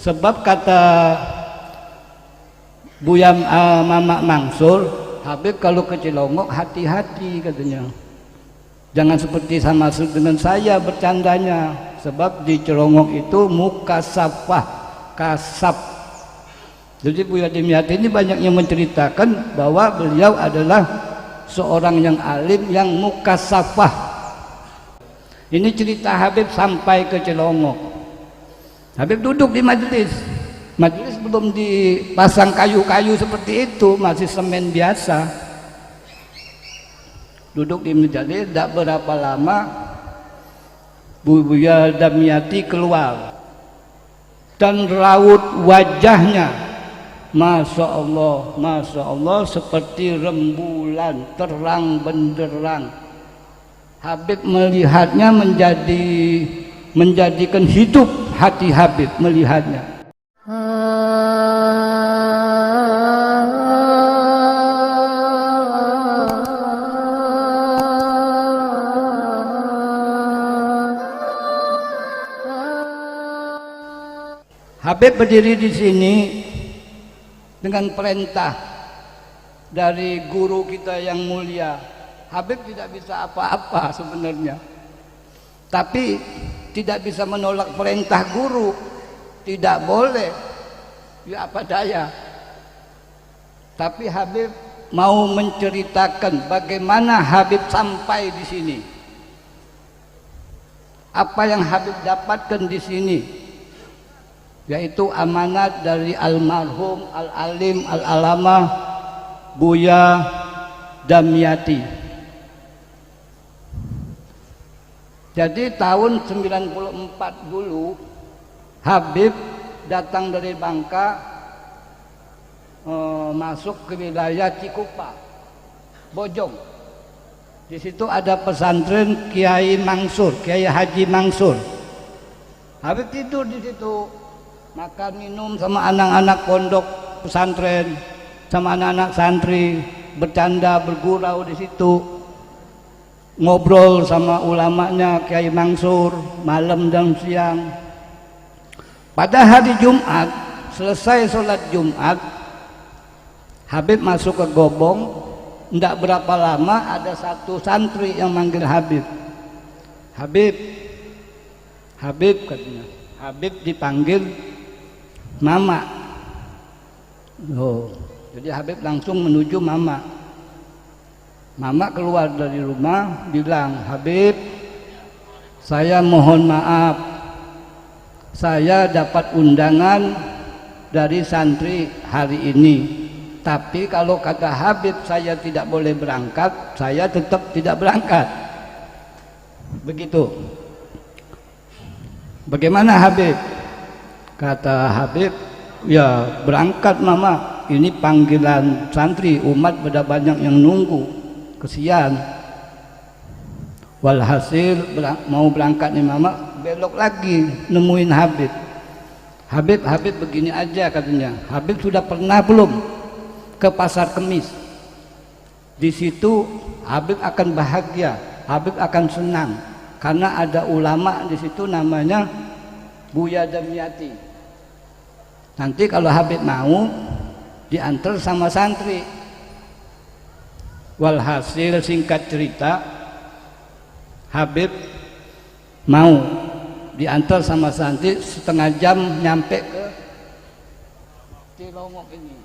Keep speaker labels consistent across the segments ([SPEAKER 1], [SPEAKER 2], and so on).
[SPEAKER 1] Sebab kata Buya Mamak Mangsur, Habib kalau ke Cilongok hati-hati katanya. Jangan seperti sama dengan saya bercandanya. Sebab di Cilongok itu mukasafah, kasab. Jadi Buya Dimyati ini banyak yang menceritakan bahwa beliau adalah seorang yang alim yang mukasafah. Ini cerita Habib sampai ke Cilongok. Habib duduk di majelis. Majelis belum dipasang kayu-kayu seperti itu, masih semen biasa. Duduk di majelis, tidak berapa lama Buya Dimyati keluar dan raut wajahnya, Masya Allah, seperti rembulan terang benderang. Habib melihatnya menjadikan hidup hati Habib melihatnya. Habib berdiri di sini dengan perintah dari guru kita yang mulia. Habib tidak bisa apa-apa sebenarnya, tapi tidak bisa menolak perintah guru. Tidak boleh, ya apa daya. Tapi Habib mau menceritakan bagaimana Habib sampai di sini, apa yang Habib dapatkan di sini, yaitu amanat dari almarhum al-alim al-alamah Buya Dimyati. Jadi tahun 94 dulu Habib datang dari Bangka, masuk ke wilayah Cikupa, Bojong. Di situ ada pesantren Kiai Mangsur, Kiai Haji Mangsur. Habib tidur di situ, makan minum sama anak-anak pondok pesantren, sama anak-anak santri, bercanda bergurau di situ, ngobrol sama ulamanya Kiai Mangsur malam dan siang. Pada hari Jumat, selesai sholat Jumat, Habib masuk ke Gobong. Tidak berapa lama ada satu santri yang manggil Habib. Habib katanya. Habib dipanggil Mama. Oh, jadi Habib langsung menuju Mama. Mama keluar dari rumah bilang, Habib, saya mohon maaf, saya dapat undangan dari santri hari ini, tapi kalau kata Habib saya tidak boleh berangkat, saya tetap tidak berangkat. Begitu. Bagaimana Habib? Kata Habib, ya berangkat Mama, ini panggilan santri, umat pada banyak yang nunggu, kesian. Walhasil mau berangkat nih Mama, belok lagi nemuin Habib. Habib begini aja katanya. Habib sudah pernah belum ke Pasar Kemis? Di situ Habib akan bahagia, Habib akan senang karena ada ulama di situ namanya Buya Dimyati. Nanti kalau Habib mau diantar sama santri. Walhasil singkat cerita, Habib mau diantar sama santri, setengah jam nyampe ke Cilongok ini.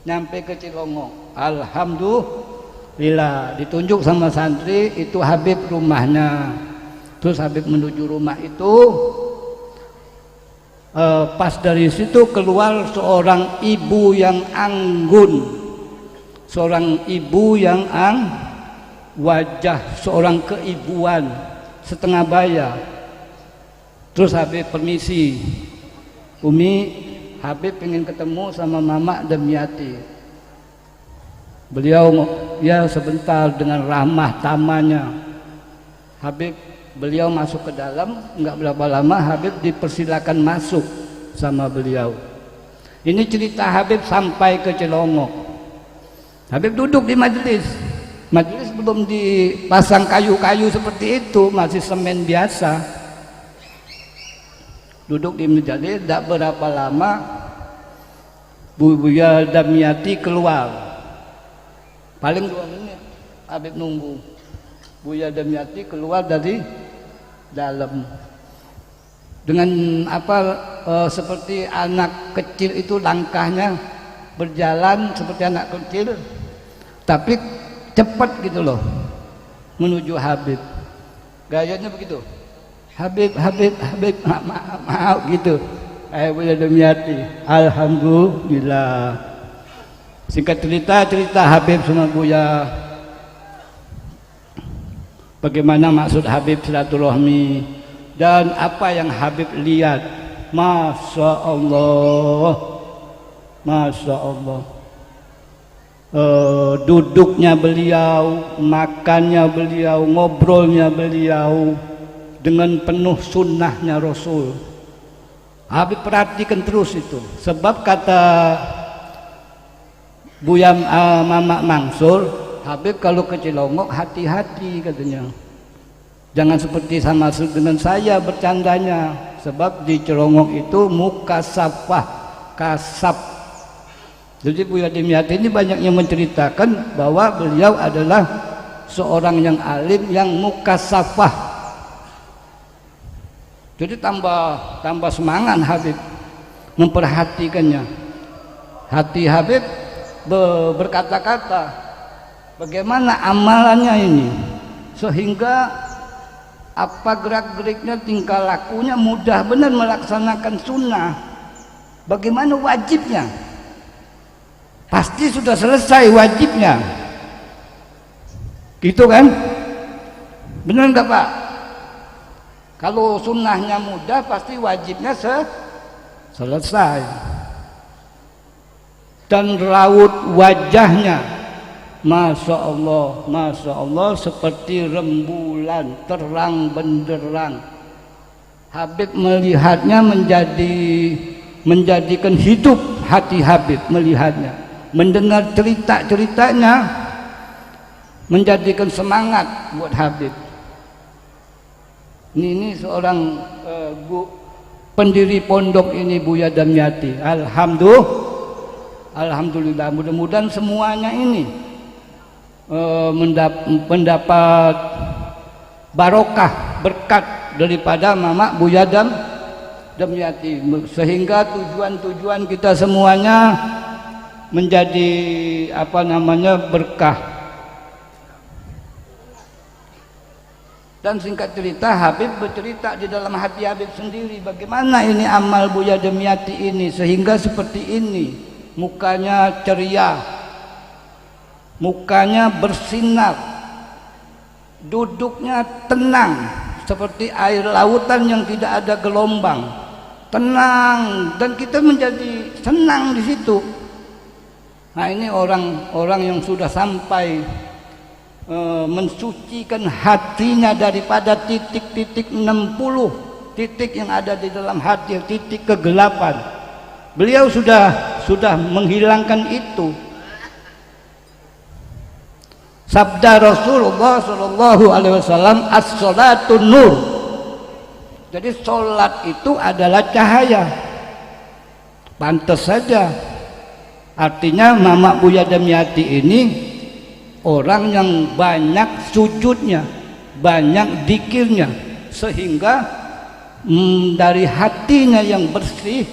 [SPEAKER 1] Nyampe ke Cilongok, alhamdulillah ditunjuk sama santri, itu Habib rumahnya. Terus Habib menuju rumah itu, pas dari situ keluar seorang ibu yang anggun, seorang ibu yang wajah seorang keibuan setengah baya. Terus Habib permisi, Umi, Habib ingin ketemu sama Mama Dimyati. Beliau ya sebentar dengan ramah tamanya. Beliau masuk ke dalam, nggak berapa lama Habib dipersilakan masuk sama beliau. Ini cerita Habib sampai ke Cilongok. Habib duduk di majelis. Majelis belum dipasang kayu-kayu seperti itu, masih semen biasa. Duduk di majelis, tidak berapa lama Buya Damyati keluar. Paling 2 menit Habib nunggu. Buya Damyati keluar dari dalam. Dengan seperti anak kecil itu langkahnya berjalan seperti anak kecil, tapi cepat gitu loh menuju Habib. Gayanya begitu. Habib, maaf gitu. Buya Damyati, alhamdulillah. Singkat cerita Habib sama Buya. Bagaimana maksud Habib silaturahmi dan apa yang Habib lihat. Masya Allah, Masya Allah. Duduknya beliau, makannya beliau, ngobrolnya beliau dengan penuh sunnahnya Rasul. Habib perhatikan terus itu. Sebab kata Buya Mamak Mansur, Habib kalau ke Cilongok hati-hati katanya. Jangan seperti sama dengan saya bercandanya. Sebab di Cilongok itu mukasafah, kasab. Jadi Buya Damyati ini banyak yang menceritakan bahwa beliau adalah seorang yang alim yang mukasafah. Jadi tambah semangat Habib memperhatikannya. Hati Habib berkata-kata bagaimana amalannya ini sehingga apa gerak-geriknya, tingkah lakunya mudah benar melaksanakan sunnah. Bagaimana wajibnya? Pasti sudah selesai wajibnya. Gitu kan? Benar enggak Pak? Kalau sunnahnya mudah pasti wajibnya selesai. Dan raut wajahnya Masya Allah seperti rembulan terang benderang. Habib melihatnya menjadikan hidup hati Habib melihatnya, mendengar cerita-ceritanya menjadikan semangat buat Habib. Ini seorang pendiri pondok ini Buya Damyati. Alhamdulillah, mudah-mudahan semuanya ini mendapat barokah berkat daripada Mamak Buya Damyati, sehingga tujuan-tujuan kita semuanya menjadi berkah. Dan singkat cerita Habib bercerita di dalam hati Habib sendiri bagaimana ini amal Buya Damyati ini sehingga seperti ini, mukanya ceria, mukanya bersinar, duduknya tenang seperti air lautan yang tidak ada gelombang, tenang, dan kita menjadi senang di situ. Nah ini orang-orang yang sudah sampai mensucikan hatinya daripada titik-titik 60 titik yang ada di dalam hati, titik kegelapan. Beliau sudah menghilangkan itu. Sabda Rasulullah Shallallahu Alaihi Wasallam, as-salatu nur. Jadi solat itu adalah cahaya. Pantas saja. Artinya Mamak Buya Damyati ini orang yang banyak sujudnya, banyak dikirnya, sehingga dari hatinya yang bersih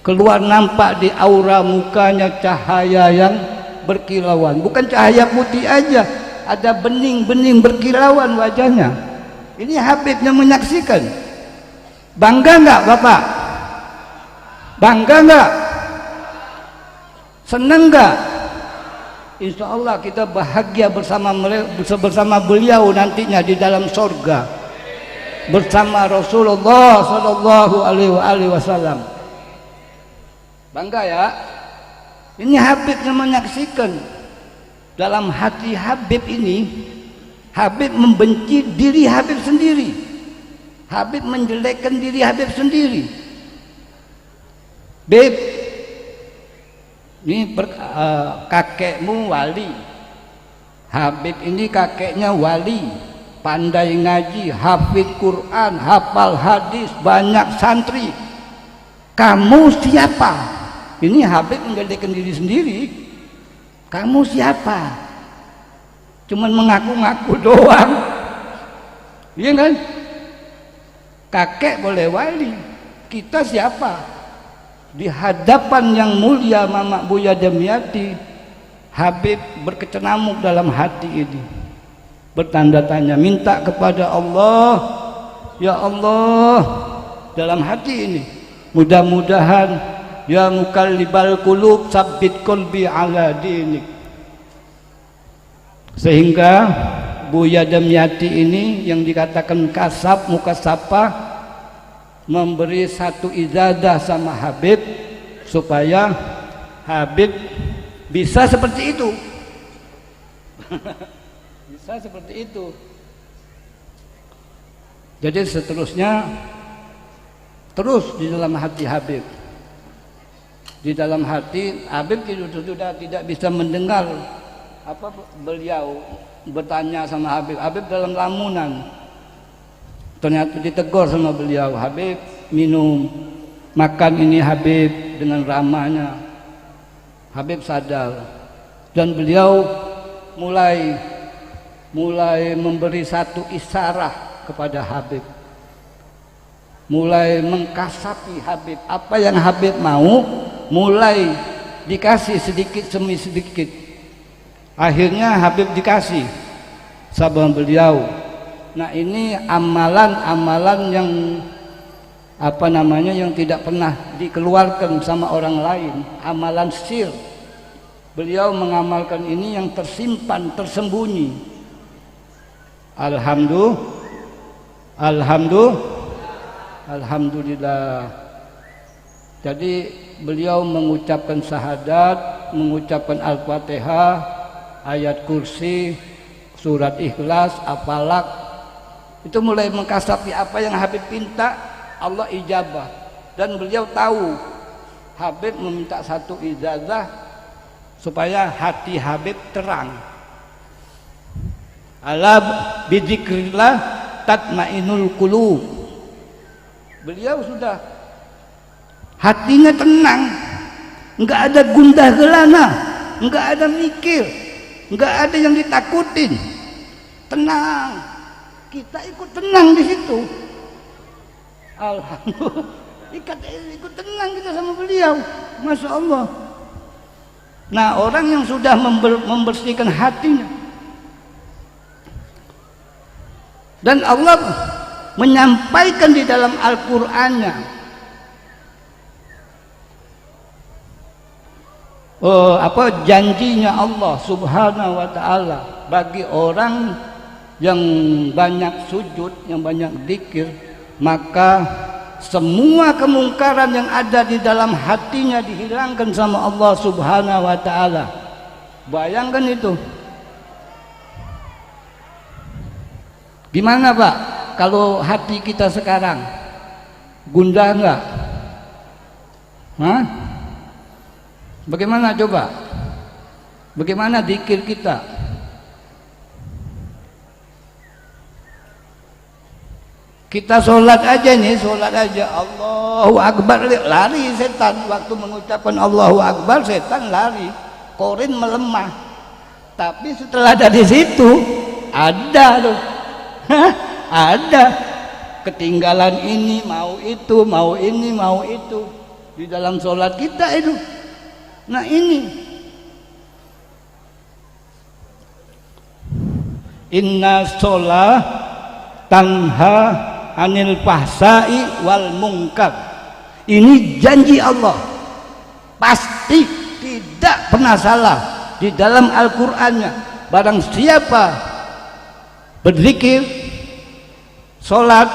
[SPEAKER 1] keluar nampak di aura mukanya cahaya yang berkilauan. Bukan cahaya putih aja, ada bening-bening berkilauan wajahnya. Ini Habib yang menyaksikan. Bangga enggak Bapak? Bangga enggak? Senang enggak? Insya Allah kita bahagia bersama beliau nantinya di dalam sorga bersama Rasulullah Sallallahu Alaihi Wasallam. Bangga ya. Ini Habib yang menyaksikan. Dalam hati Habib ini, Habib membenci diri Habib sendiri. Habib menjelekkan diri Habib sendiri. Beb, ini kakekmu wali. Habib ini kakeknya wali, pandai ngaji, hafid Quran, hafal hadis, banyak santri. Kamu siapa? Ini Habib menggeledekan diri sendiri. Kamu siapa? Cuman mengaku-ngaku doang. Iya kan? Kakek boleh wali. Kita siapa? Di hadapan yang mulia Mama Buya Damyati, Habib berkecamuk dalam hati ini. Bertanda tanya, minta kepada Allah, ya Allah, dalam hati ini, mudah-mudahan ya mukallibal qulub sabbit qalbi ala dinik. Sehingga Buya Damyati ini yang dikatakan kasab mukasapa memberi satu izadah sama Habib supaya Habib bisa seperti itu. Bisa seperti itu. Jadi seterusnya terus di dalam hati Habib. Di dalam hati Habib sudah tidak bisa mendengar apa beliau bertanya sama Habib. Habib dalam lamunan. Ternyata ditegur sama beliau, Habib minum, makan ini Habib dengan ramahnya. Habib sadar dan beliau mulai memberi satu isyarat kepada Habib. Mulai mengkasapi Habib, apa yang Habib mau mulai dikasih sedikit demi sedikit. Akhirnya Habib dikasih sama beliau. Nah ini amalan-amalan yang apa namanya yang tidak pernah dikeluarkan sama orang lain, amalan sir. Beliau mengamalkan ini yang tersimpan, tersembunyi. Alhamdulillah. Jadi beliau mengucapkan syahadat, mengucapkan Al-Fatihah, ayat kursi, surat Ikhlas, Al-Falaq. Itu mulai mengkasapi apa yang Habib minta, Allah ijabah. Dan beliau tahu Habib meminta satu ijazah supaya hati Habib terang. Ala bidzikrillah tatmainul qulub. Beliau sudah hatinya tenang, enggak ada gundah gelana, enggak ada mikir, enggak ada yang ditakutin. Tenang. Kita ikut tenang di situ. Alhamdulillah. Ikut tenang kita sama beliau. Masya Allah. Nah orang yang sudah membersihkan hatinya dan Allah menyampaikan di dalam Al-Qur'annya janjinya Allah Subhanahu wa ta'ala bagi orang yang banyak sujud, yang banyak zikir, maka semua kemungkaran yang ada di dalam hatinya dihilangkan sama Allah Subhanahu wa ta'ala. Bayangkan itu. Gimana Pak kalau hati kita sekarang gundah enggak? Hah? Bagaimana coba? Bagaimana zikir kita? Kita sholat aja nih, sholat aja Allahu Akbar, lari setan. Waktu mengucapkan Allahu Akbar setan lari, korin melemah. Tapi setelah ada di situ ada tuh, ada ketinggalan ini, mau itu, mau ini, mau itu di dalam sholat kita itu. Nah ini inna sholat tanha anil fahsai wal munkar. Ini janji Allah, pasti tidak pernah salah di dalam Al-Qur'annya. Barang siapa berzikir, sholat,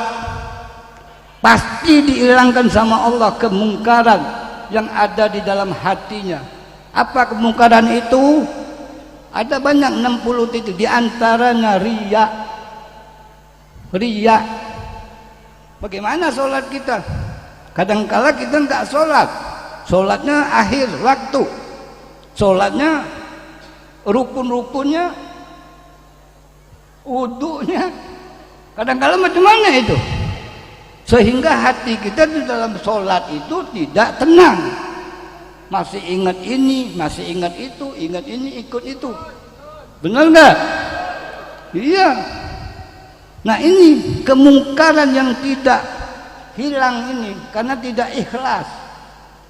[SPEAKER 1] pasti dihilangkan sama Allah kemungkaran yang ada di dalam hatinya. Apa kemungkaran itu? Ada banyak, 60 titik, di antaranya riya. Riya. Bagaimana sholat kita? Kadangkala kita enggak sholat, sholatnya akhir waktu, sholatnya rukun-rukunnya, wudunya, kadangkala macam mana itu? sehingga hati kita di dalam sholat itu tidak tenang, masih ingat ini, masih ingat itu, ingat ini, ikut itu. Benar nggak? Iya. Nah ini kemungkaran yang tidak hilang ini karena tidak ikhlas,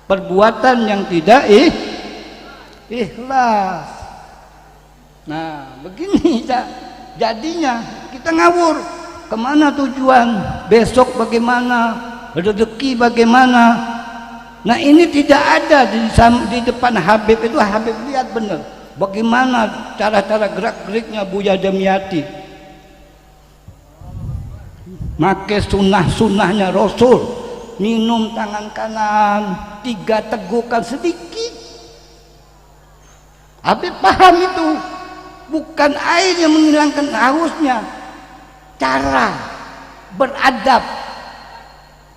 [SPEAKER 1] perbuatan yang tidak ikhlas. Nah begini jadinya kita ngawur. Kemana tujuan? Besok bagaimana? Rezeki bagaimana? Nah ini tidak ada di depan Habib itu. Habib lihat benar bagaimana cara-cara gerak-geriknya Buya Demyati, make sunnah-sunnahnya Rasul, minum tangan kanan 3 tegukan sedikit. Habib paham itu bukan air yang menghilangkan hausnya, cara beradab,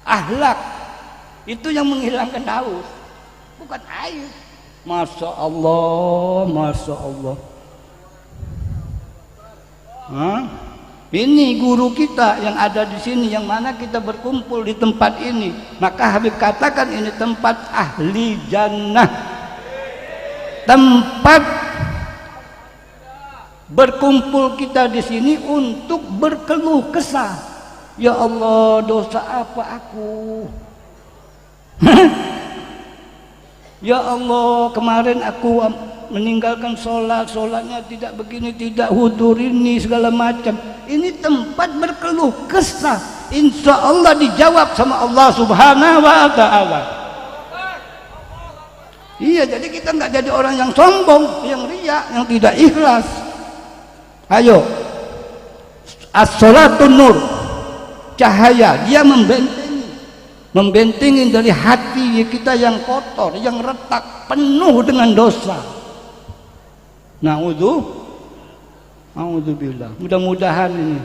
[SPEAKER 1] akhlak itu yang menghilangkan haus, bukan air. Masya Allah, Masya Allah. Ini guru kita yang ada di sini, yang mana kita berkumpul di tempat ini. Maka Habib katakan ini tempat ahli jannah, tempat berkumpul kita di sini untuk berkeluh kesah. Ya Allah, dosa apa aku? Ya Allah, kemarin aku meninggalkan sholatnya tidak begini, tidak hudur ini segala macam. Ini tempat berkeluh kesah. Insya Allah dijawab sama Allah Subhanahu wa Ta'ala. Iya, jadi kita nggak jadi orang yang sombong, yang riya, yang tidak ikhlas. Ayo, as-salatun nur, cahaya, dia membentengi dari hati kita yang kotor, yang retak, penuh dengan dosa. Na'udzubillah. Mudah-mudahan ini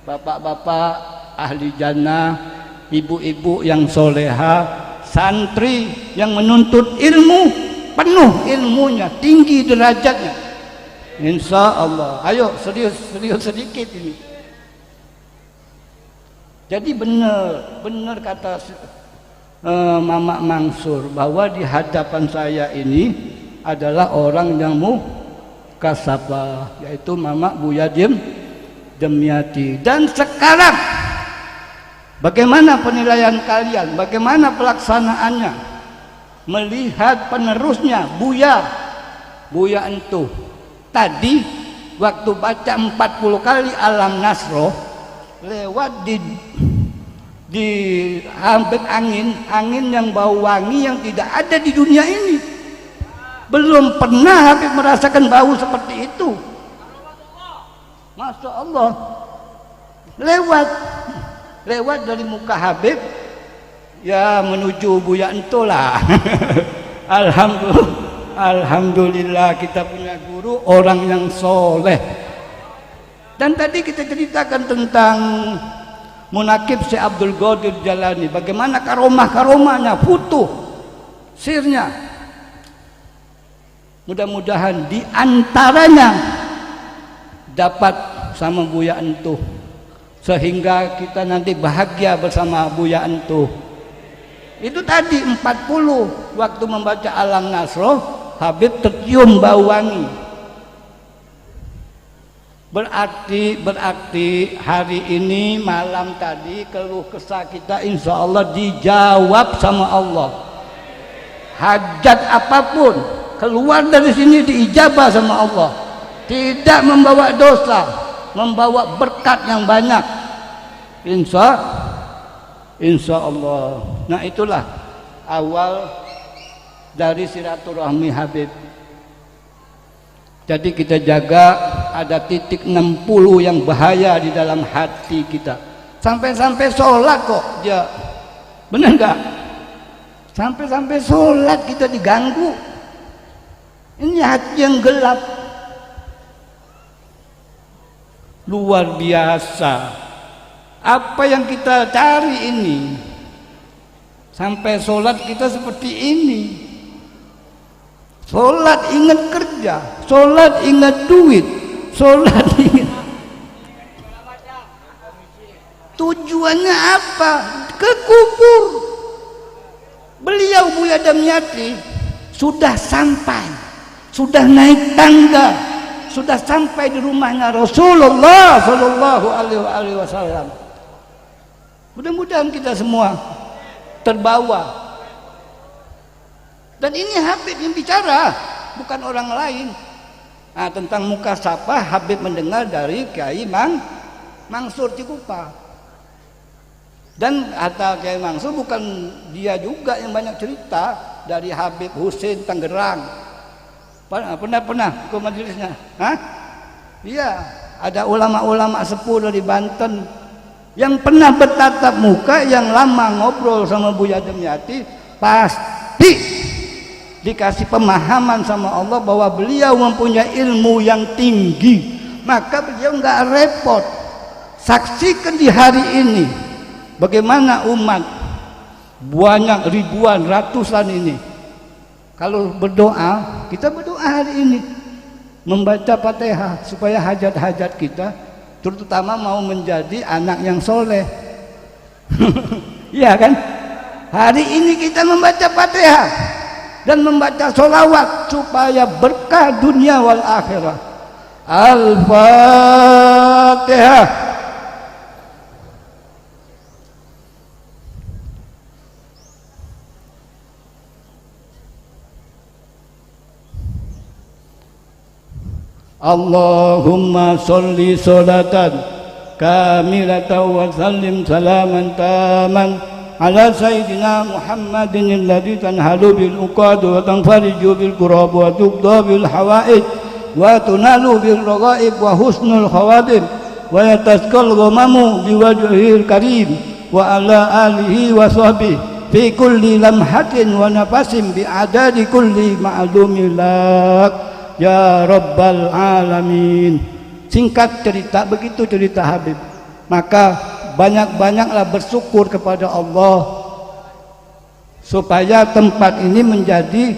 [SPEAKER 1] bapak-bapak ahli jannah, ibu-ibu yang soleha, santri yang menuntut ilmu, penuh ilmunya, tinggi derajatnya, insya Allah. Ayo serius sedikit ini. Jadi benar kata Mama Mansur bahwa di hadapan saya ini adalah orang yang mukasabah, yaitu Mama Buya Demyati. Dan sekarang bagaimana penilaian kalian? Bagaimana pelaksanaannya? Melihat penerusnya Buya Entuh. Tadi waktu baca 40 kali Alam Nasroh, lewat di hampir angin yang bau wangi yang tidak ada di dunia ini. Belum pernah Habib merasakan bau seperti itu. Masya Allah. Lewat dari muka Habib ya menuju Buya Entuh lah. Alhamdulillah kita punya guru orang yang soleh. Dan tadi kita ceritakan tentang Munakib Syekh Abdul Qadir Jalani, bagaimana karomah-karomahnya, futuh sirnya. Mudah-mudahan di antaranya dapat sama Buya Entuh, sehingga kita nanti bahagia bersama Buya Entuh. Itu tadi 40 waktu membaca Alam Nasroh, Habib tercium bau wangi. Berarti hari ini malam tadi keluh kesah kita insya Allah dijawab sama Allah. Hajat apapun keluar dari sini diijabah sama Allah. Tidak membawa dosa, membawa berkat yang banyak. Insya Allah. Nah itulah awal dari silaturahmi Habib. Jadi kita jaga ada titik 60 yang bahaya di dalam hati kita. Sampai-sampai sholat kok dia, benar nggak? Sampai-sampai sholat kita diganggu. Ini hati yang gelap. Luar biasa. Apa yang kita cari ini? Sampai sholat kita seperti ini. Sholat ingat kerja, sholat ingat duit, sholat ingat Tujuannya apa? Ke kubur. Beliau Buya Damyati sudah sampai, sudah naik tangga, sudah sampai di rumahnya Rasulullah Shallallahu Alaihi Wasallam. Mudah-mudahan kita semua terbawa. Dan ini Habib yang bicara, bukan orang lain. Nah, tentang mukasafah Habib mendengar dari Kiai Mansur Cikupa. Dan kata Kiai Mansur bukan dia juga yang banyak cerita, dari Habib Husin Tangerang. Pernah ke majelisnya? Hah? Iya, ada ulama-ulama sepuh dari Banten yang pernah bertatap muka, yang lama ngobrol sama Buya Damyati, pasti dikasih pemahaman sama Allah bahwa beliau mempunyai ilmu yang tinggi. Maka beliau nggak repot. Saksikan di hari ini bagaimana umat banyak, ribuan, ratusan ini, kalau berdoa, kita berdoa hari ini membaca Fatihah supaya hajat-hajat kita, terutama mau menjadi anak yang soleh. Iya kan? Hari ini kita membaca Fatihah dan membaca sholawat supaya berkah dunia wal akhirah. Al-Fatihah. Allahumma sholli sholatan kamilatan wa sallim salaman taman ala sayyidina Muhammadin alladhi tanhalu bil uqad wa tanfariju bil kurab wa tuqda bil hawaij wa tunalu bil raghaib wa husnul khawatim wa yataskal ghamamu biwajhil karim wa ala alihi wa sahbihi fi kulli lamhatin wa nafasin bi adadi kulli ma'lumilak ya Rabbal Alamin. Singkat cerita, begitu cerita Habib. Maka banyak-banyaklah bersyukur kepada Allah supaya tempat ini menjadi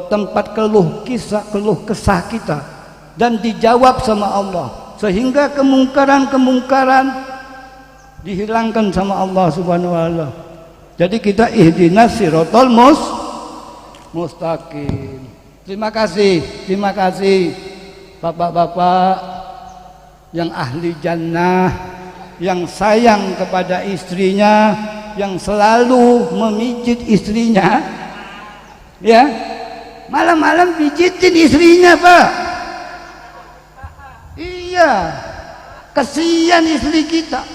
[SPEAKER 1] tempat keluh kesah kita dan dijawab sama Allah, sehingga kemungkaran-kemungkaran dihilangkan sama Allah Subhanahu wa taala. Jadi kita ihdinas siratal mustaqim. Terima kasih bapak-bapak yang ahli jannah, yang sayang kepada istrinya, yang selalu memijit istrinya, ya, malam-malam pijitin istrinya, Pak. Iya, kesian istri kita.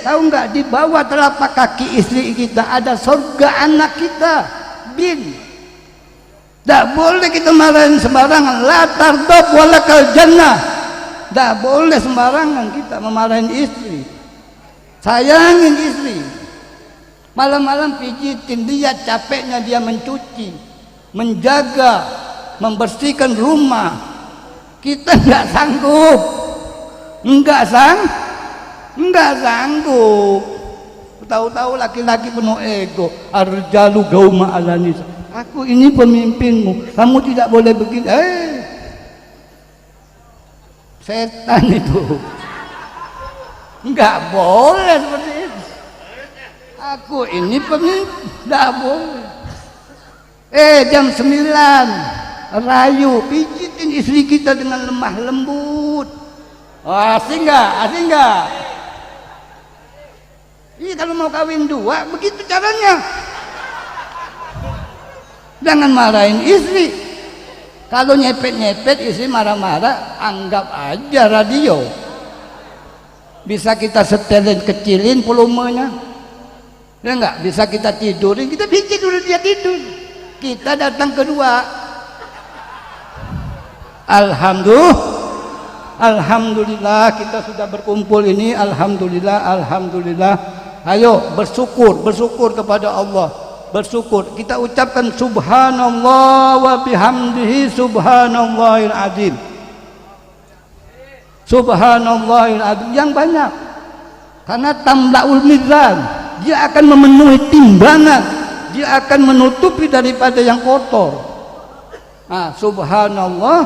[SPEAKER 1] Tahu nggak, di bawah telapak kaki istri kita ada surga anak kita, bin. Tak boleh kita marahin sembarangan. La tardab walakal jannah. Tak boleh sembarangan kita memarahin istri. Sayangin istri. Malam-malam pijitin, lihat capeknya dia mencuci, menjaga, membersihkan rumah. Kita nggak sanggup. Nggak sanggup. Tahu-tahu laki-laki penuh ego. Arjalu gauma ala nisa. Aku ini pemimpinmu, kamu tidak boleh begini. Setan itu. Enggak boleh seperti itu. Aku ini pemimpin, enggak boleh. Jam 9 rayu, pijitin istri kita dengan lemah lembut. Asing enggak? Iya, kalau mau kawin dua begitu caranya. Jangan marahin istri. Kalau nyepet-nyepet istri marah-marah, anggap aja radio. Bisa kita setelin, kecilin volumenya. Ya enggak? Bisa kita tidurin, kita tidur, dia tidur. Kita datang kedua. Alhamdulillah kita sudah berkumpul ini. Alhamdulillah. Ayo bersyukur kepada Allah. Bersyukur, kita ucapkan subhanallah wa bihamdihi subhanallahil azim. Subhanallahil azim yang banyak. Karena tamlaul mizan, dia akan memenuhi timbangan, dia akan menutupi daripada yang kotor. Subhanallah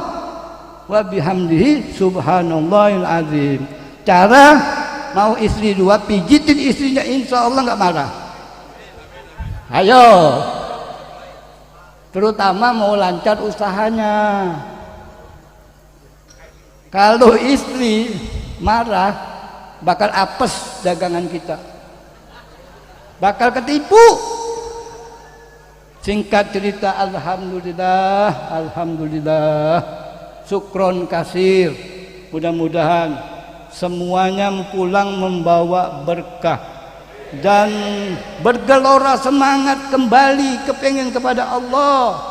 [SPEAKER 1] wa bihamdihi subhanallahil azim. Cara mau istri 2 pijitin istrinya, insya Allah nggak marah. Ayo, terutama mau lancar usahanya. Kalau istri marah, bakal apes dagangan kita, bakal ketipu. Singkat cerita, alhamdulillah, alhamdulillah, syukron kasir. Mudah-mudahan semuanya pulang membawa berkah dan bergelora semangat kembali kepengen kepada Allah,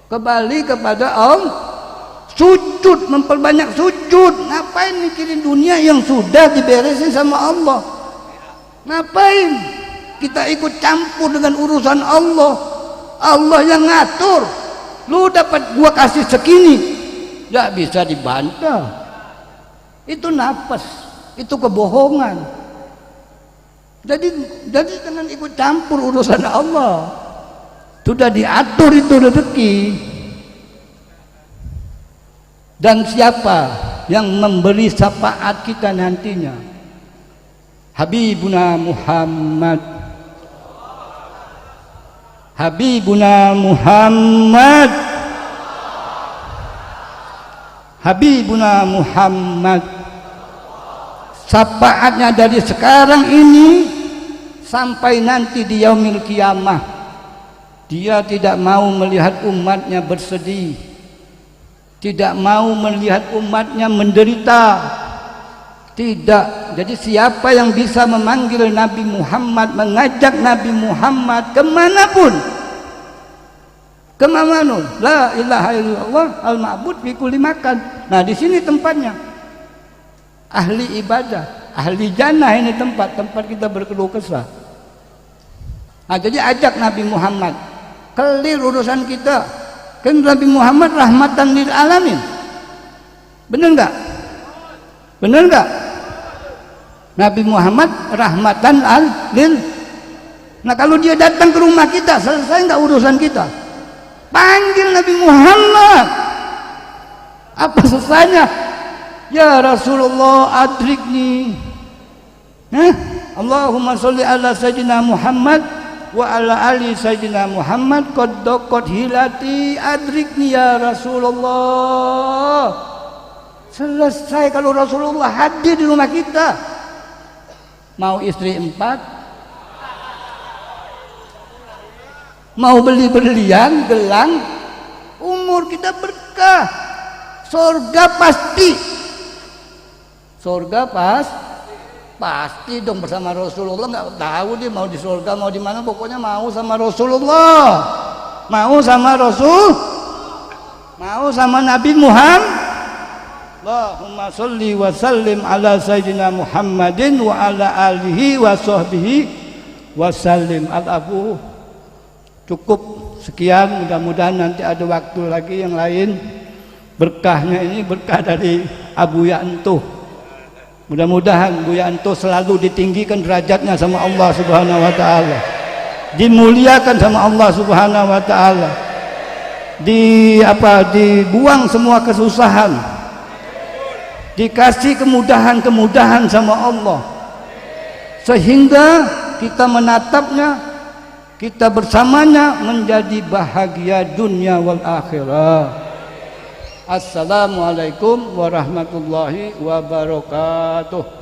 [SPEAKER 1] kembali kepada Allah. Sujud, memperbanyak sujud. Ngapain mikirin dunia yang sudah diberesin sama Allah? Ngapain kita ikut campur dengan urusan Allah? Allah yang ngatur. Lu dapat gua kasih segini, gak bisa dibantah. Itu nafas, itu kebohongan. Jadi jangan ikut campur urusan Allah. Sudah diatur itu rezeki. Dan siapa yang memberi syafaat kita nantinya? Habibuna Muhammad. Habibuna Muhammad. Habibuna Muhammad. Syafaatnya dari sekarang ini sampai nanti di yaumil kiamah. Dia tidak mau melihat umatnya bersedih, tidak mau melihat umatnya menderita. Tidak. Jadi siapa yang bisa memanggil Nabi Muhammad, mengajak Nabi Muhammad kemanapun, kemanapun, la ilaha illallah al-ma'bud fi kulli makan. Nah, di sini tempatnya. Ahli ibadah, ahli jannah, ini tempat kita berkeluh kesah. Nah, jadi ajak Nabi Muhammad, clear urusan kita. Kan Nabi Muhammad rahmatan lil alamin. Benar enggak? Benar enggak? Nabi Muhammad rahmatan lil. Nah, kalau dia datang ke rumah kita, selesai enggak urusan kita? Panggil Nabi Muhammad. Apa selesainya? Ya Rasulullah adrikni. Allahumma sholli ala sayyidina Muhammad wa ala ali sayyidina Muhammad qad daqat hilati adrikni ya Rasulullah. Selesai kalau Rasulullah hadir di rumah kita. Mau istri 4, mau beli berlian, gelang, umur kita berkah. Surga pasti. Surga pasti dong bersama Rasulullah. Nggak tahu dia mau di surga mau di mana, pokoknya mau sama Rasulullah, mau sama Rasul, mau sama Nabi Muhammad. Allahumma sholli wa sallim ala sayyidina Muhammadin wa ala alihi wa sahbihi wa sallim. Al-afu cukup sekian, mudah-mudahan nanti ada waktu lagi yang lain. Berkahnya ini berkah dari Abu Yantuh. Mudah-mudahan Bu Yanto selalu ditinggikan derajatnya sama Allah Subhanahu wa taala. Dimuliakan sama Allah Subhanahu wa taala. Dibuang semua kesusahan. Dikasih kemudahan-kemudahan sama Allah. Sehingga kita menatapnya, kita bersamanya menjadi bahagia dunia wal akhirah. Assalamualaikum warahmatullahi wabarakatuh.